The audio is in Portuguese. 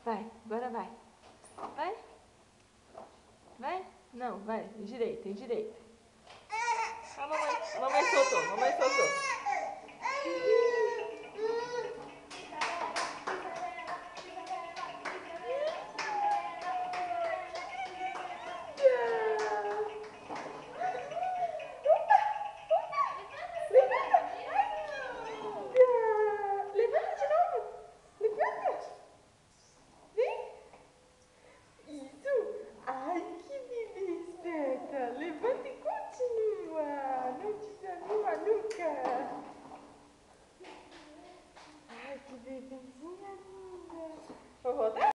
Vai, agora vai. Vai. Vai. Não, vai. Endireita, endireita. A mamãe soltou, a mamãe soltou. Levanta e continua. Não desanima nunca. Ai, que bebezinha linda. Vou voltar?